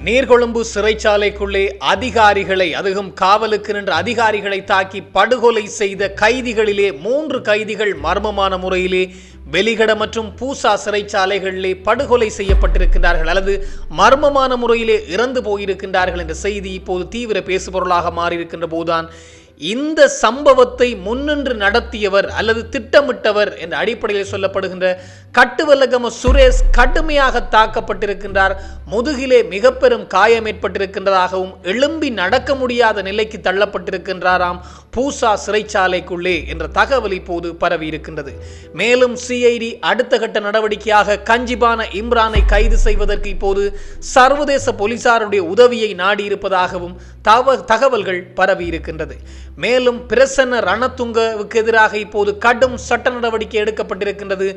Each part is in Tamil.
நீர்கொழும்பு சிறைச்சாலைக்குள்ளே அதிகாரிகளை, அதுவும் காவலுக்கு நின்ற அதிகாரிகளை தாக்கி படுகொலை செய்த கைதிகளிலே 3 கைதிகள் மர்மமான முறையிலே வெலிகட மற்றும் பூசா சிறைச்சாலைகளிலே படுகொலை செய்யப்பட்டிருக்கின்றார்கள் அல்லது மர்மமான முறையிலே இறந்து போயிருக்கின்றார்கள் என்ற செய்தி இப்போது தீவிர பேசுபொருளாக மாறியிருக்கின்ற போதுதான் இந்த சம்பவத்தை முன்னின்று நடத்தியவர் அல்லது திட்டமிட்டவர் என்ற அடிப்படையில் சொல்லப்படுகின்ற கட்டுவல்லகம சுரேஷ் கடுமையாக தாக்கப்பட்டிருக்கின்றார். முதுகிலே மிக பெரும் காயம் ஏற்பட்டிருக்கின்றதாகவும் எழும்பி நடக்க முடியாத நிலைக்கு தள்ளப்பட்டிருக்கின்றாராம் பூசா சிறைச்சாலைக்குள்ளே என்ற தகவல் இப்போது பரவி இருக்கின்றது. மேலும் சிஐடி அடுத்த கட்ட நடவடிக்கையாக கஞ்சிபான இம்ரானை கைது செய்வதற்கு இப்போது சர்வதேச போலீசாருடைய உதவியை நாடியிருப்பதாகவும் தகவல்கள் பரவி இருக்கின்றது. மேலும் பிரசன்ன ரணதுங்கவுக்கு எதிராக இப்போது கடும் சட்ட நடவடிக்கை எடுக்கப்பட்டிருக்கின்றது.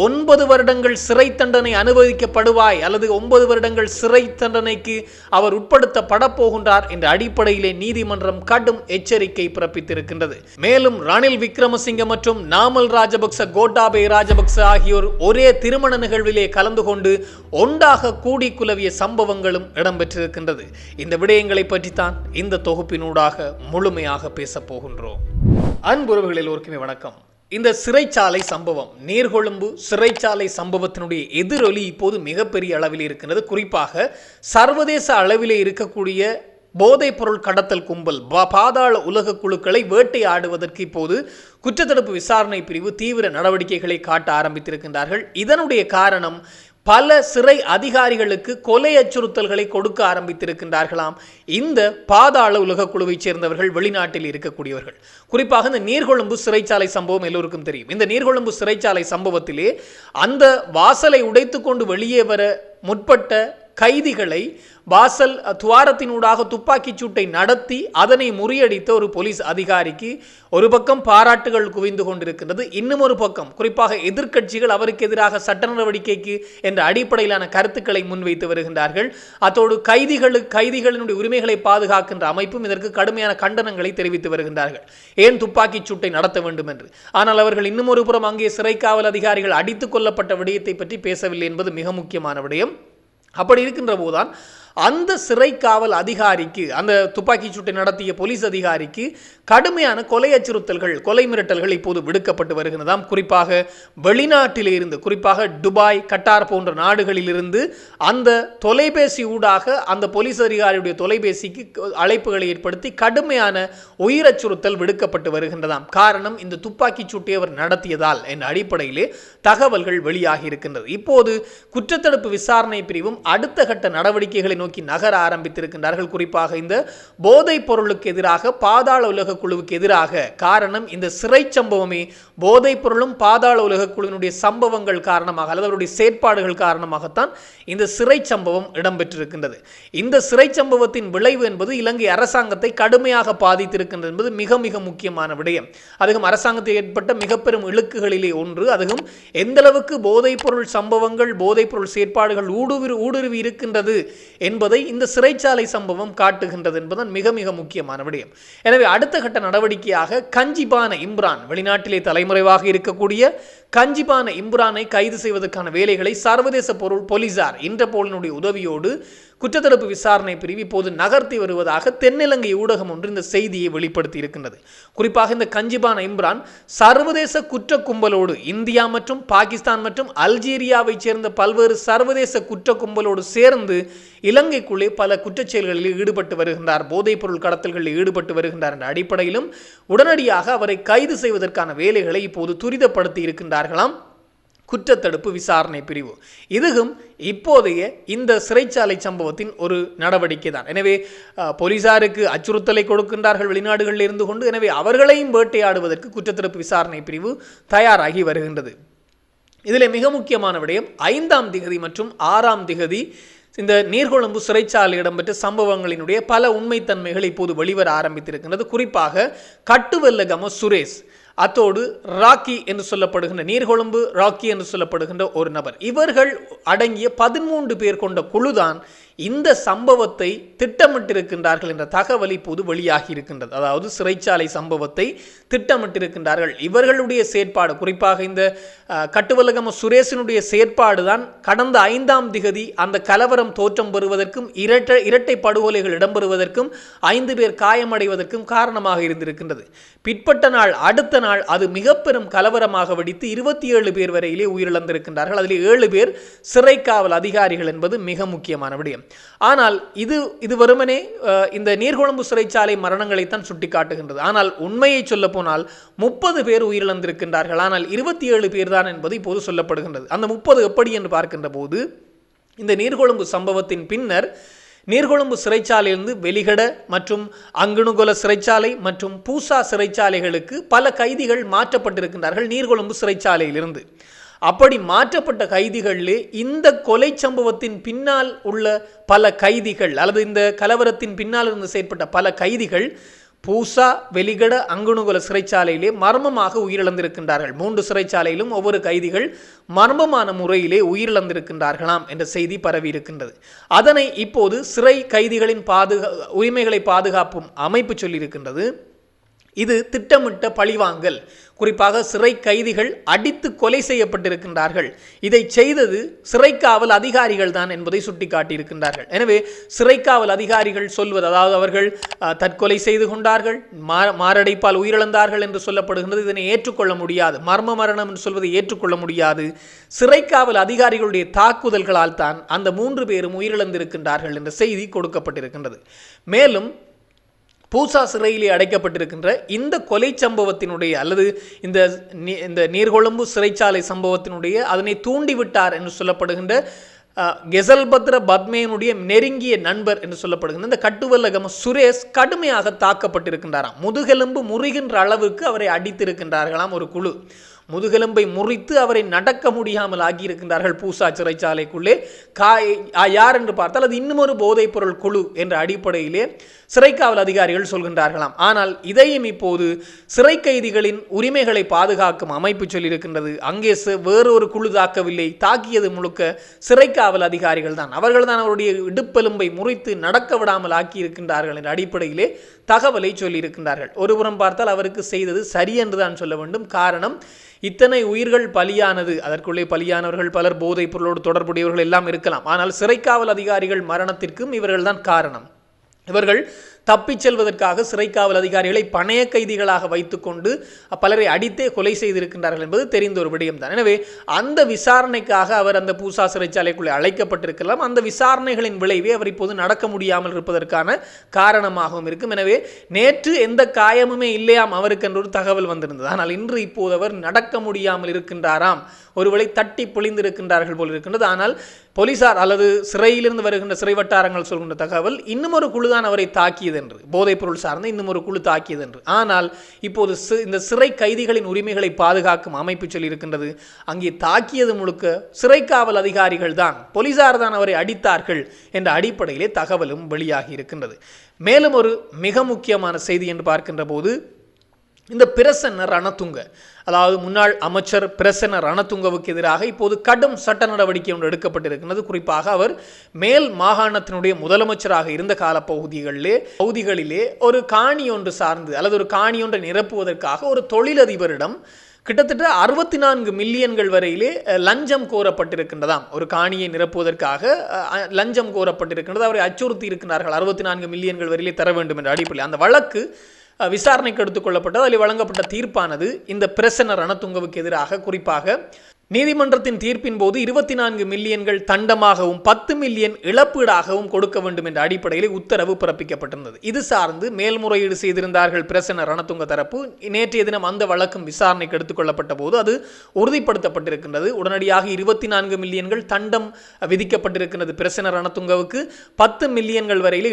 9 வருடங்கள் சிறை தண்டனை அனுமதிக்கப்படுவாய் அல்லது 9 வருடங்கள் சிறை தண்டனைக்கு அவர் உட்படுத்தப்பட போகின்றார் என்ற அடிப்படையிலே நீதிமன்றம் கடும் எச்சரிக்கை பிறப்பித்திருக்கின்றது. மேலும் ரணில் விக்ரமசிங்க மற்றும் நாமல் ராஜபக்ச, கோட்டாபய ராஜபக்ச ஆகியோர் ஒரே திருமண நிகழ்விலே கலந்து கொண்டு ஒன்றாக கூடி குலவிய சம்பவங்களும் இடம்பெற்றிருக்கின்றது. இந்த விடயங்களை பற்றித்தான் இந்த தொகுப்பினூடாக முழுமையாக பேச போகின்றோம். அன்புறவுகள் எல்லோருக்குமே வணக்கம். இந்த சிறைச்சாலை சம்பவம், நீர்கொழும்பு சிறைச்சாலை சம்பவத்தினுடைய எதிரொலி இப்போது மிகப்பெரிய அளவில் இருக்கின்றது. குறிப்பாக சர்வதேச அளவிலே இருக்கக்கூடிய போதைப் பொருள் கடத்தல் கும்பல், பாதாள உலக குழுக்களை வேட்டையாடுவதற்கு இப்போது குற்றத்தடுப்பு விசாரணை பிரிவு தீவிர நடவடிக்கைகளை காட்ட ஆரம்பித்திருக்கின்றார்கள். இதனுடைய காரணம் பல சிறை அதிகாரிகளுக்கு கொலை அச்சுறுத்தல்களை கொடுக்க ஆரம்பித்திருக்கின்றார்களாம் இந்த பாதாள உலக குழுவை சேர்ந்தவர்கள், வெளிநாட்டில் இருக்கக்கூடியவர்கள். குறிப்பாக இந்த நீர்கொழும்பு சிறைச்சாலை சம்பவம் எல்லோருக்கும் தெரியும். இந்த நீர்கொழும்பு சிறைச்சாலை சம்பவத்திலே அந்த வாசலை உடைத்துக்கொண்டு வெளியே வர முற்பட்ட கைதிகளை வாசல் துவாரத்தினூடாக துப்பாக்கிச் சூட்டை நடத்தி அதனை முறியடித்த ஒரு போலீஸ் அதிகாரிக்கு ஒரு பக்கம் பாராட்டுகள் குவிந்து கொண்டிருக்கின்றது. இன்னும் ஒரு பக்கம் குறிப்பாக எதிர்க்கட்சிகள் அவருக்கு எதிராக சட்ட நடவடிக்கைக்கு என்ற அடிப்படையிலான கருத்துக்களை முன்வைத்து வருகின்றார்கள். அத்தோடு கைதிகளினுடைய உரிமைகளை பாதுகாக்கின்ற அமைப்பும் இதற்கு கடுமையான கண்டனங்களை தெரிவித்து வருகின்றார்கள். ஏன் துப்பாக்கிச் சூட்டை நடத்த வேண்டும் என்று. ஆனால் அவர்கள் இன்னும் ஒரு புறம் அங்கே சிறை காவல் அதிகாரிகள் அடித்துக் கொள்ளப்பட்ட விடயத்தை பற்றி பேசவில்லை என்பது மிக முக்கியமான விடயம். அப்படி இருக்கின்ற போதுதான் அந்த சிறை காவல் அதிகாரிக்கு, அந்த துப்பாக்கி சூட்டை நடத்திய போலீஸ் அதிகாரிக்கு கடுமையான கொலை அச்சுறுத்தல்கள், கொலை மிரட்டல்கள் இப்போது விடுக்கப்பட்டு வருகிறதாம். குறிப்பாக வெளிநாட்டிலே இருந்து, குறிப்பாக துபாய், கட்டார் போன்ற நாடுகளில் இருந்து அந்த தொலைபேசி ஊடாக அந்த போலீஸ் அதிகாரியுடைய தொலைபேசிக்கு அழைப்புகளை ஏற்படுத்தி கடுமையான உயிரச்சுறுத்தல் விடுக்கப்பட்டு வருகின்றதாம். காரணம், இந்த துப்பாக்கி சூட்டை அவர் நடத்தியதால் என்ற அடிப்படையிலே தகவல்கள் வெளியாகி இருக்கின்றது. இப்போது குற்றத்தடுப்பு விசாரணை பிரிவும் அடுத்த கட்ட நடவடிக்கைகளை நோக்கி நகர ஆரம்பித்திருக்கின்றார்கள். குறிப்பாக இந்த போதைப் பொருளுக்கு எதிராக, பாதாள உலக குழுவுக்கு எதிராக. காரணம், இந்த சிறை சம்பவமே போதைப் பொருளும் பாதாள உலக குழுவினுடைய சம்பவங்கள் காரணமாக அல்லது அவருடைய செயற்பாடுகள் காரணமாகத்தான் இந்த சிறை சம்பவம் இடம்பெற்றிருக்கின்றது. இந்த சிறை சம்பவத்தின் விளைவு என்பது இலங்கை அரசாங்கத்தை கடுமையாக பாதித்திருக்கின்றது என்பது மிக மிக முக்கியமான விடயம். அதுவும் அரசாங்கத்தில் ஏற்பட்ட மிக பெரும் இழுக்குகளிலே ஒன்று. அதுவும் எந்தளவுக்கு போதைப் பொருள் சம்பவங்கள், போதைப் பொருள் செயற்பாடுகள் ஊடுருவி இருக்கின்றது என்பதை இந்த சிறைச்சாலை சம்பவம் காட்டுகின்றது என்பதுதான் மிக மிக முக்கியமான விடயம். எனவே அடுத்த கட்ட நடவடிக்கையாக கஞ்சிபான இம்ரான், வெளிநாட்டிலே தலைமறைவாக இருக்கக்கூடிய கஞ்சிபான இம்ரானை கைது செய்வதற்கான வேலைகளை சர்வதேச போலீசார் இன்டர்போலினுடைய உதவியோடு குற்றத்தடுப்பு விசாரணை பிரிவு இப்போது நகர்த்தி வருவதாக தென்னிலங்கை ஊடகம் ஒன்று இந்த செய்தியை வெளிப்படுத்தி இருக்கின்றது. குறிப்பாக இந்த கஞ்சிபான இம்ரான் சர்வதேச குற்ற கும்பலோடு, இந்தியா மற்றும் பாகிஸ்தான் மற்றும் அல்ஜீரியாவை சேர்ந்த பல்வேறு சர்வதேச குற்ற கும்பலோடு சேர்ந்து இலங்கைக்குள்ளே பல குற்றச்செயல்களில் ஈடுபட்டு வருகின்றார், போதைப் பொருள் கடத்தல்களில் ஈடுபட்டு வருகின்றார் என்ற அடிப்படையிலும் உடனடியாக அவரை கைது செய்வதற்கான வேலைகளை இப்போது துரிதப்படுத்தி இருக்கின்றார்களாம் குற்றத்தடுப்பு விசாரணை பிரிவு. இதுவும் இப்போதைய இந்த சிறைச்சாலை சம்பவத்தின் ஒரு நடவடிக்கை தான். எனவே போலீசாருக்கு அச்சுறுத்தலை கொடுக்கின்றார்கள் வெளிநாடுகளில் இருந்து கொண்டு. எனவே அவர்களையும் வேட்டையாடுவதற்கு குற்றத்தடுப்பு விசாரணை பிரிவு தயாராகி வருகின்றது. இதில் மிக முக்கியமான விடயம், 5ஆம் திகதி மற்றும் 6ஆம் திகதி இந்த நீர்கொழும்பு சிறைச்சாலை இடம்பெற்ற சம்பவங்களினுடைய பல உண்மைத்தன்மைகள் இப்போது வெளிவர ஆரம்பித்திருக்கின்றது. குறிப்பாக கட்டுவல்லகம சுரேஷ், அத்தோடு ராக்கி என்று சொல்லப்படுகின்ற, நீர்கொழும்பு ராக்கி என்று சொல்லப்படுகின்ற ஒரு நபர், இவர்கள் அடங்கிய 13 பேர் கொண்ட குழுதான் இந்த சம்பவத்தை திட்டமிட்டிருக்கின்றார்கள் என்ற தகவல் இப்போது வெளியாகி இருக்கின்றது. அதாவது சிறைச்சாலை சம்பவத்தை திட்டமிட்டிருக்கின்றார்கள். இவர்களுடைய செயற்பாடு, குறிப்பாக இந்த கட்டுவலகம சுரேஷனுடைய செயற்பாடு தான் கடந்த 5ஆம் திகதி அந்த கலவரம் தோற்றம் பெறுவதற்கும் இரட்டை படுகொலைகள் இடம்பெறுவதற்கும் 5 பேர் காயமடைவதற்கும் காரணமாக இருந்திருக்கின்றது. பிற்பட்ட நாள் அடுத்த நாள் அது மிக பெரும் கலவரமாக வெடித்து 27 பேர் வரையிலே உயிரிழந்திருக்கின்றார்கள். அதில் 7 பேர் சிறை காவல் அதிகாரிகள் என்பது மிக முக்கியமான விடயம். ஆனால் இது வெறுமனே இந்த நீர்கொழும்பு சிறைச்சாலை மரணங்களைத்தான் சுட்டிக்காட்டுகின்றது. ஆனால் உண்மையை சொல்ல போனால் 30 பேர் உயிரிழந்திருக்கின்றார்கள். ஆனால் 27 பேர் தான் என்பது இப்போது சொல்லப்படுகின்றது. அந்த 30 எப்படி என்று பார்க்கின்ற போது இந்த நீர்கொழும்பு சம்பவத்தின் பின்னர் நீர்கொழும்பு சிறைச்சாலையிலிருந்து வெலிகட மற்றும் அங்குணுகொல சிறைச்சாலை மற்றும் பூசா சிறைச்சாலைகளுக்கு பல கைதிகள் மாற்றப்பட்டிருக்கின்றார்கள் நீர்கொழும்பு சிறைச்சாலையிலிருந்து. அப்படி மாற்றப்பட்ட கைதிகளிலே இந்த கொலை சம்பவத்தின் பின்னால் உள்ள பல கைதிகள் அல்லது இந்த கலவரத்தின் பின்னால் இருந்து செயற்பட்ட பல கைதிகள் பூசா, வெலிகட, அங்குணுகொல சிறைச்சாலையிலே மர்மமாக உயிரிழந்திருக்கின்றார்கள். 3 சிறைச்சாலையிலும் ஒவ்வொரு கைதிகள் மர்மமான முறையிலே உயிரிழந்திருக்கின்றார்களாம் என்ற செய்தி பரவி இருக்கின்றது. அதனை இப்போது சிறை கைதிகளின் உரிமைகளை பாதுகாப்பும் அமைப்பு சொல்லியிருக்கின்றது. இது திட்டமிட்ட பழிவாங்கல். குறிப்பாக சிறை கைதிகள் அடித்து கொலை செய்யப்பட்டிருக்கின்றார்கள். இதை செய்தது சிறைக்காவல் அதிகாரிகள் தான் என்பதை சுட்டிக்காட்டியிருக்கின்றார்கள். எனவே சிறைக்காவல் அதிகாரிகள் சொல்வது, அதாவது அவர்கள் தற்கொலை செய்து கொண்டார்கள், மாரடைப்பால் உயிரிழந்தார்கள் என்று சொல்லப்படுகின்றது. இதனை ஏற்றுக்கொள்ள முடியாது. மர்ம மரணம் என்று சொல்வதை ஏற்றுக்கொள்ள முடியாது. சிறைக்காவல் அதிகாரிகளுடைய தாக்குதல்களால் தான் அந்த 3 பேரும் உயிரிழந்திருக்கின்றார்கள் என்ற செய்தி கொடுக்கப்பட்டிருக்கின்றது. மேலும் பூசா சிறையிலே அடைக்கப்பட்டிருக்கின்ற இந்த கொலை சம்பவத்தினுடைய அல்லது இந்த நீர்கொழும்பு சிறைச்சாலை சம்பவத்தினுடைய அதனை தூண்டிவிட்டார் என்று சொல்லப்படுகின்ற கெசல்பத்ர பத்மேனுடைய நெருங்கிய நண்பர் என்று சொல்லப்படுகின்ற இந்த கட்டுவல்லகம சுரேஷ் கடுமையாக தாக்கப்பட்டிருக்கின்றாராம். முதுகெலும்பு முறிகின்ற அளவுக்கு அவரை அடித்திருக்கின்றார்களாம் ஒரு குழு. முதுகெலும்பை முறித்து அவரை நடக்க முடியாமல் ஆகியிருக்கின்றார்கள் பூசா சிறைச்சாலைக்குள்ளே. யார் என்று பார்த்தால் அது இன்னும் ஒரு போதைப் பொருள் குழு என்ற அடிப்படையிலே சிறைக்காவல் அதிகாரிகள் சொல்கின்றார்களாம். ஆனால் இதையும் இப்போது சிறை கைதிகளின் உரிமைகளை பாதுகாக்கும் அமைப்பு சொல்லியிருக்கின்றது. அங்கே வேறொரு குழு தாக்கவில்லை, தாக்கியது முழுக்க சிறைக்காவல் அதிகாரிகள் தான். அவர்கள் தான் அவருடைய இடுப்பெலும்பை முறித்து நடக்க விடாமல் ஆக்கியிருக்கின்றார்கள் என்ற அடிப்படையிலே தகவலை சொல்லியிருக்கின்றார்கள். ஒருபுறம் பார்த்தால் அவருக்கு செய்தது சரி என்றுதான் சொல்ல வேண்டும். காரணம், இத்தனை உயிர்கள் பலியானது, அதற்குள்ளே பலியானவர்கள் பலர் போதைப் பொருளோடு தொடர்புடையவர்கள் எல்லாம் இருக்கலாம். ஆனால் சிறைக்காவல் அதிகாரிகள் மரணத்திற்கும் இவர்கள்தான் காரணம். இவர்கள் தப்பிச் செல்வதற்காக சிறைக்காவல் அதிகாரிகளை பணைய கைதிகளாக வைத்துக்கொண்டு பலரை அடித்தே கொலை செய்திருக்கின்றார்கள் என்பது தெரிந்த ஒரு விடயம்தான். எனவே அந்த விசாரணைக்காக அவர் அந்த பூசா சிறைச்சாலைக்குள்ளே அழைக்கப்பட்டிருக்கலாம். அந்த விசாரணைகளின் விளைவே அவர் இப்போது நடக்க முடியாமல் இருப்பதற்கான காரணமாகவும் இருக்கும். எனவே நேற்று எந்த காயமுமே இல்லையாம் அவருக்கு என்ற ஒரு தகவல் வந்திருந்தது. ஆனால் இன்று இப்போது அவர் நடக்க முடியாமல் இருக்கின்றாராம். ஒருவேளை தட்டி பொழிந்திருக்கின்றார்கள் போல் இருக்கின்றது. ஆனால் போலீசார் அல்லது சிறையிலிருந்து வருகின்ற சிறை வட்டாரங்கள் சொல்கின்ற தகவல் இன்னும் ஒரு குழுதான் அவரை தாக்கியது என்று, போதைப் பொருள் சார்ந்த இன்னும் ஒரு குழு தாக்கியது என்று. ஆனால் இப்போது இந்த சிறை கைதிகளின் உரிமைகளை பாதுகாக்கும் அமைப்பு சொல்லியிருக்கின்றது அங்கே தாக்கியது முழுக்க சிறைக்காவல் அதிகாரிகள் தான், போலீசார் தான் அவரை அடித்தார்கள் என்ற அடிப்படையிலே தகவலும் வெளியாகி இருக்கின்றது. மேலும் ஒரு மிக முக்கியமான செய்தி என்று பார்க்கின்ற போது இந்த பிரசன்ன ரணதுங்க, அதாவது முன்னாள் அமைச்சர் பிரசன்ன ரணதுங்கவுக்கு எதிராக இப்போது கடும் சட்ட நடவடிக்கை ஒன்று எடுக்கப்பட்டிருக்கிறது. குறிப்பாக அவர் மேல் மாகாணத்தினுடைய முதலமைச்சராக இருந்த கால பகுதிகளிலே ஒரு காணி ஒன்று சார்ந்து அல்லது ஒரு காணி ஒன்றை நிரப்புவதற்காக ஒரு தொழிலதிபரிடம் கிட்டத்தட்ட 64 மில்லியன்கள் வரையிலே லஞ்சம் கோரப்பட்டிருக்கின்றதாம். ஒரு காணியை நிரப்புவதற்காக லஞ்சம் கோரப்பட்டிருக்கின்றது. அவரை அச்சுறுத்தி இருக்கிறார்கள் 64 மில்லியன்கள் வரையிலே தர வேண்டும் என்ற அடிப்படையில் அந்த வழக்கு விசாரணைக்கு எடுத்துக் கொள்ளப்பட்டது. அதில் வழங்கப்பட்ட தீர்ப்பானது இந்த பிரசன்ன ரணதுங்கவுக்கு எதிராக குறிப்பாக நீதிமன்றத்தின் தீர்ப்பின் போது 24 மில்லியன்கள் தண்டமாகவும் 10 மில்லியன் இழப்பீடாகவும் கொடுக்க வேண்டும் என்ற அடிப்படையில் உத்தரவு பிறப்பிக்கப்பட்டிருந்தது. இது சார்ந்து மேல்முறையீடு செய்திருந்தார்கள் பிரசன்ன ரணதுங்க தரப்பு. நேற்றைய தினம் அந்த வழக்கும் விசாரணைக்கு எடுத்துக் கொள்ளப்பட்ட போது அது உறுதிப்படுத்தப்பட்டிருக்கின்றது. உடனடியாக 24 மில்லியன்கள் தண்டம் விதிக்கப்பட்டிருக்கிறது பிரசன்ன ரணதுங்கவுக்கு. 10 மில்லியன்கள் வரையில்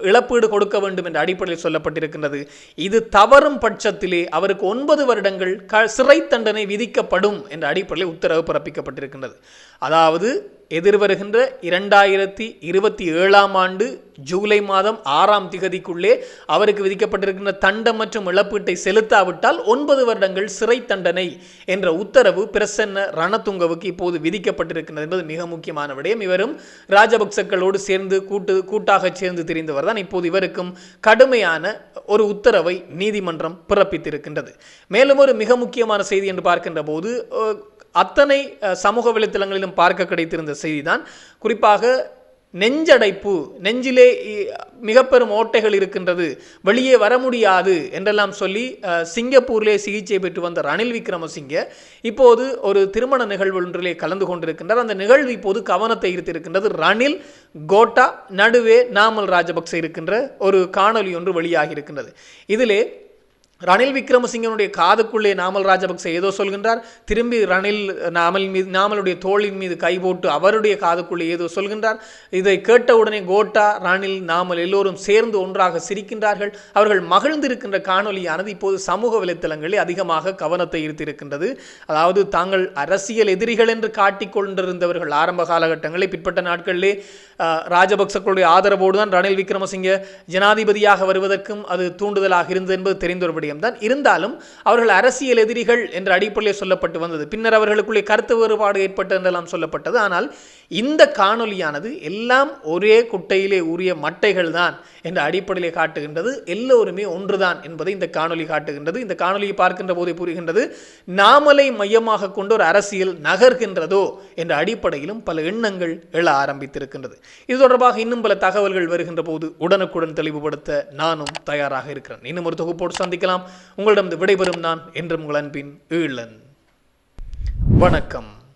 இழப்பீடு கொடுக்க வேண்டும் என்ற அடிப்படையில் சொல்லப்பட்டிருக்கின்றது. இது தவறும் பட்சத்திலே அவருக்கு 9 வருடங்கள் சிறை தண்டனை விதிக்கப்படும் என்ற அடிப்படையில் உத்தரவு பிறப்பிக்கப்பட்டிருக்கின்றது. அதாவது எதிர்வருகின்ற 2027 ஆண்டு ஜூலை மாதம் 6ஆம் திகதிக்குள்ளே அவருக்கு விதிக்கப்பட்டிருக்கின்ற தண்டம் மற்றும் இழப்பீட்டை செலுத்தாவிட்டால் 9 வருடங்கள் சிறை தண்டனை என்ற உத்தரவு பிரசன்ன ரணதுங்கவுக்கு இப்போது விதிக்கப்பட்டிருக்கிறது என்பது மிக முக்கியமான விடயம். இவரும் ராஜபக்சக்களோடு சேர்ந்து கூட்டாக சேர்ந்து தெரிந்தவர் தான். இப்போது இவருக்கும் கடுமையான ஒரு உத்தரவை நீதிமன்றம் பிறப்பித்திருக்கின்றது. மேலும் ஒரு மிக முக்கியமான செய்தி என்று பார்க்கின்ற போது அத்தனை சமூக வலைத்தளங்களிலும் பார்க்க கிடைத்திருந்த செய்திதான், குறிப்பாக நெஞ்சடைப்பு, நெஞ்சிலே மிக பெரும் ஓட்டைகள் இருக்கின்றது, வெளியே வர முடியாது என்றெல்லாம் சொல்லி சிங்கப்பூரிலே சிகிச்சை பெற்று வந்த ரணில் விக்ரமசிங்கே இப்போது ஒரு திருமண நிகழ்வு ஒன்றிலே கலந்து கொண்டிருக்கின்றார். அந்த நிகழ்வு இப்போது கவனத்தை ஈர்த்திருக்கின்றது. ரணில், கோட்டா, நடுவே நாமல் ராஜபக்ச இருக்கின்ற ஒரு காணொலி ஒன்று வெளியாகி இருக்கின்றது. இதிலே ரணில் விக்ரமசிங்கனுடைய காதுக்குள்ளே நாமல் ராஜபக்ச ஏதோ சொல்கின்றார், திரும்பி ரணில் நாமலுடைய தோளின் மீது கை போட்டு அவருடைய காதுக்குள்ளே ஏதோ சொல்கின்றார். இதை கேட்டவுடனே கோட்டா, ரணில், நாமல் எல்லோரும் சேர்ந்து ஒன்றாக சிரிக்கின்றார்கள். அவர்கள் மகிழ்ந்திருக்கின்ற காணொலியானது இப்போது சமூக வலைத்தளங்களில் அதிகமாக கவனத்தை ஈர்த்திருக்கின்றது. அதாவது தாங்கள் அரசியல் எதிரிகள் என்று காட்டிக்கொண்டிருந்தவர்கள் ஆரம்ப காலகட்டங்களில் பிற்பட்ட நாட்களிலே ராஜபக்சக்களுடைய ஆதரவோடு தான் ரணில் விக்ரமசிங்க ஜனாதிபதியாக வருவதற்கும் அது தூண்டுதலாக இருந்தது என்பது தெரிந்த ஒரு தான். இருந்தாலும் அவர்கள் அரசியல் எதிரிகள் என்ற அடிப்படையில் சொல்லப்பட்டு வந்தது. பின்னர் அவர்களுக்குள்ளே கருத்து வேறுபாடு ஏற்பட்டு என்றெல்லாம் சொல்லப்பட்டது. ஆனால் இந்த காணொலியானது எல்லாம் ஒரே குட்டையிலே உரிய மட்டைகள் தான் என்ற அடிப்படையிலே காட்டுகின்றது. எல்லோருமே ஒன்றுதான் என்பதை இந்த காணொலி காட்டுகின்றது. இந்த காணொலியை பார்க்கின்ற போதே புரிகின்றது, நாமலை மையமாக கொண்டு ஒரு அரசியல் நகர்கின்றதோ என்ற அடிப்படையிலும் பல எண்ணங்கள் எழ ஆரம்பித்திருக்கின்றது. இது தொடர்பாக இன்னும் பல தகவல்கள் வருகின்ற போது உடனுக்குடன் தெளிவுபடுத்த நானும் தயாராக இருக்கிறேன். இன்னும் ஒரு தொகுப்போடு சந்திக்கலாம். உங்களிடம் விடைபெறும் நான் என்றும் உங்கள் அன்பின் ஈழன். வணக்கம்.